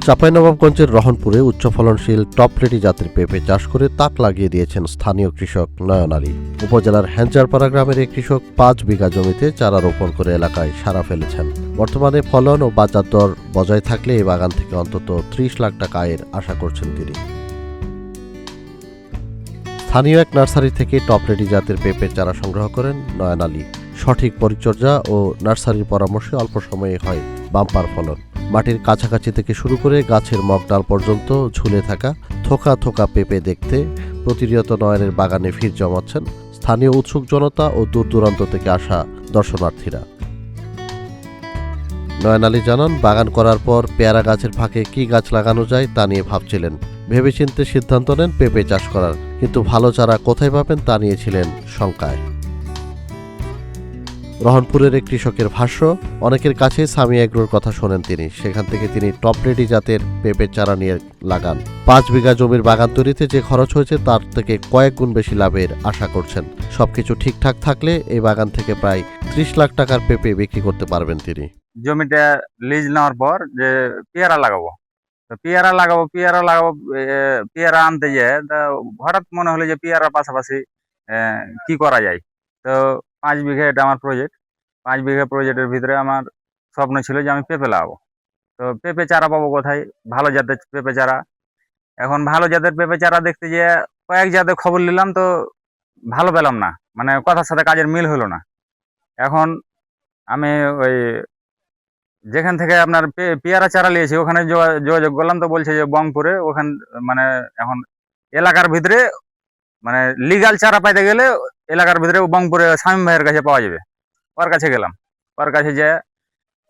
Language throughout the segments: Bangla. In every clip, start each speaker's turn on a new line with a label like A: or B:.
A: চাঁপাইনবাবগঞ্জের রহনপুরে উচ্চ ফলনশীল টপরেডি জাতের পেঁপে চাষ করে তাক লাগিয়ে দিয়েছেন স্থানীয় কৃষক নয়ন আলী। উপজেলার হ্যাঞ্জারপাড়া গ্রামের এই কৃষক 5 বিঘা জমিতে চারা রোপণ করে এলাকায় সাড়া ফেলেছেন। বর্তমানে ফলন ও বাজার দর বজায় থাকলে এই বাগান থেকে অন্তত 30 লাখ টাকা আয়ের আশা করছেন তিনি। স্থানীয় এক নার্সারি থেকে টপরেডি জাতের পেঁপের চারা সংগ্রহ করেন নয়ন আলী। সঠিক পরিচর্যা ও নার্সারির পরামর্শে অল্প সময়ে হয় বাম্পার ফলন। মাটির কাছাকাছি থেকে শুরু করে গাছের মগডাল পর্যন্ত ঝুলে থাকা থোকা থোকা পেঁপে দেখতে প্রতিনিয়ত নয়নের বাগানে ভিড় জমাচ্ছেন স্থানীয় উৎসুক জনতা ও দূর দূরান্ত থেকে আসা দর্শনার্থীরা। নয়ন আলী জানান, বাগান করার পর পেয়ারা গাছের ফাঁকে কি গাছ লাগানো যায় তা নিয়ে ভাবছিলেন। ভেবেচিন্তে সিদ্ধান্ত নেন পেঁপে চাষ করার, কিন্তু ভালো চারা কোথায় পাবেন তা নিয়েছিলেন শঙ্কায়। রহনপুরের এক কৃষকের ভাষ্য, অনেকের কাছে সামি এগ্রোর কথা শোনেন তিনি। সেখান থেকে তিনি টপরেডি জাতের পেঁপের চারা নিয়ে লাগান। 5 বিঘা জমির বাগান তৈরিতে যে খরচ হয়েছে তার থেকে কয়েক গুণ বেশি লাভের আশা করছেন। সবকিছু ঠিকঠাক থাকলে এই বাগান থেকে প্রায় 30 লাখ টাকার পেঁপে বিক্রি করতে পারবেন তিনি।
B: জমিটা লিজ নেওয়ার পর যে পেয়ারা লাগাবো, পেয়ারা আনতে যেয়ে হঠাৎ মনে হলো যে পেয়ারার পাশাপাশি কি করা যায়। তো 5 বিঘা এটা আমার প্রজেক্ট। 5 বিঘা প্রজেক্টের ভিতরে আমার স্বপ্ন ছিল যে আমি পেঁপে লাগাবো। তো পেঁপে চারা পাবো কোথায়? ভালো জাতের পেঁপে চারা। এখন ভালো জাতের পেঁপে চারা দেখতে গিয়ে কয়েক জাতের খবর নিলাম, তো ভালো পেলাম না, মানে কথার সাথে কাজের মিল হলো না। এখন আমি ওই যেখান থেকে আপনার পেয়ারা চারা নিয়েছি ওখানে যোগাযোগ করলাম, তো বলছে যে বংপুরে ওখানে মানে এখন এলাকার ভিতরে মানে লিগাল চারা পাইতে গেলে এলাকার ভিতরে বংপুরে শামীম ভাইয়ের কাছে পাওয়া যাবে। ওর কাছে গেলাম, ওর কাছে যে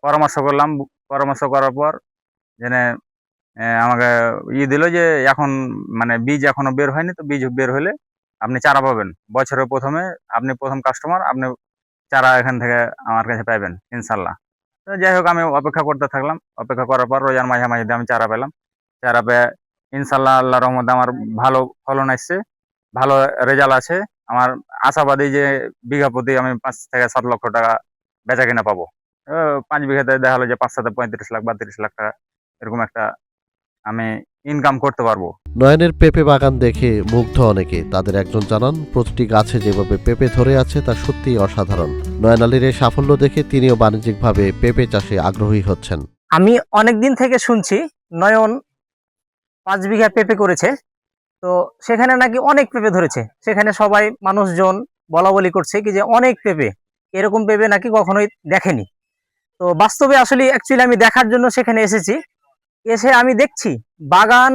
B: পরামর্শ করলাম। পরামর্শ করার পর জেনে আমাকে দিল যে এখন মানে বীজ এখনো বের হয়নি, তো বীজ বের হলে আপনি চারা পাবেন। বছরের প্রথমে আপনি প্রথম কাস্টমার, আপনি চারা এখান থেকে আমার কাছে পাবেন ইনশাল্লাহ। তো যাই হোক, আমি অপেক্ষা করতে থাকলাম। অপেক্ষা করার পর রোজার মাঝামাঝিতে আমি চারা পেলাম। চারা পেয়ে ইনশাল্লাহ আল্লাহর রহমতে আমার ভালো ফলন আসছে, ভালো রেজাল্ট আছে। আমার আশাবাদী যে বিঘা প্রতি আমি 5 থেকে 7 লক্ষ টাকা বেচা কিনা পাবো। 5 বিঘাতে দেখা হলো যে 5 সাথে 35 লাখ বা 30 লাখ টাকা এরকম একটা আমি ইনকাম করতে পারবো।
A: নয়নের পেঁপে বাগান দেখে মুগ্ধ অনেকে। তাদের একজন জানান, প্রতিটি গাছে যেভাবে পেঁপে ধরে আছে তা সত্যিই অসাধারণ। নয়ন আলীর এই সাফল্য দেখে তিনিও বাণিজ্যিকভাবে পেঁপে চাষে আগ্রহী হচ্ছেন।
C: আমি অনেকদিন থেকে শুনছি নয়ন 5 বিঘা পেঁপে করেছে, তো সেখানে নাকি অনেক পেঁপে ধরেছে। সেখানে সবাই মানুষজন বলা বলি করছে কি যে অনেক পেঁপে, এরকম পেঁপে নাকি কখনোই দেখেনি। তো বাস্তবে আসলে অ্যাকচুয়ালি আমি দেখার জন্য সেখানে এসেছি। এসে আমি দেখছি বাগান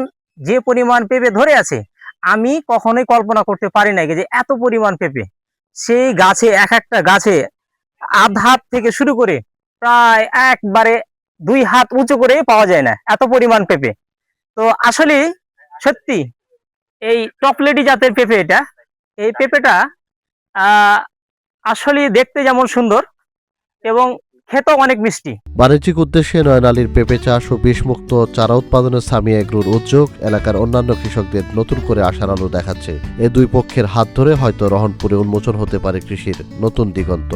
C: যে পরিমাণ পেঁপে ধরে আছে, আমি কখনোই কল্পনা করতে পারি নাই যে এত পরিমাণ পেঁপে। সেই গাছে এক একটা গাছে আধ হাত থেকে শুরু করে প্রায় একবারে 2 হাত উঁচু করে পাওয়া যায় না, এত পরিমাণ পেঁপে। তো আসলে সত্যি এই টপলেডি জাতের পেঁপে, এই পেঁপেটা আসলে দেখতে যেমন সুন্দর এবং খেতেও অনেক মিষ্টি।
A: বাণিজ্যিক উদ্দেশ্যে নয়ন আলীর পেঁপে চাষ ও বিষমুক্ত চারা উৎপাদনের সামি এগ্রোর উদ্যোগ এলাকার অন্যান্য কৃষকদের নতুন করে আশার আলো দেখাচ্ছে। এ দুই পক্ষের হাত ধরে হয়তো রহনপুরে উন্মোচন হতে পারে কৃষির নতুন দিগন্ত।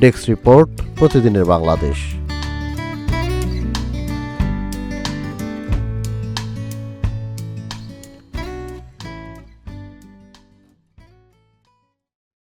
A: ডেস্ক রিপোর্ট, প্রতিদিনের বাংলাদেশ।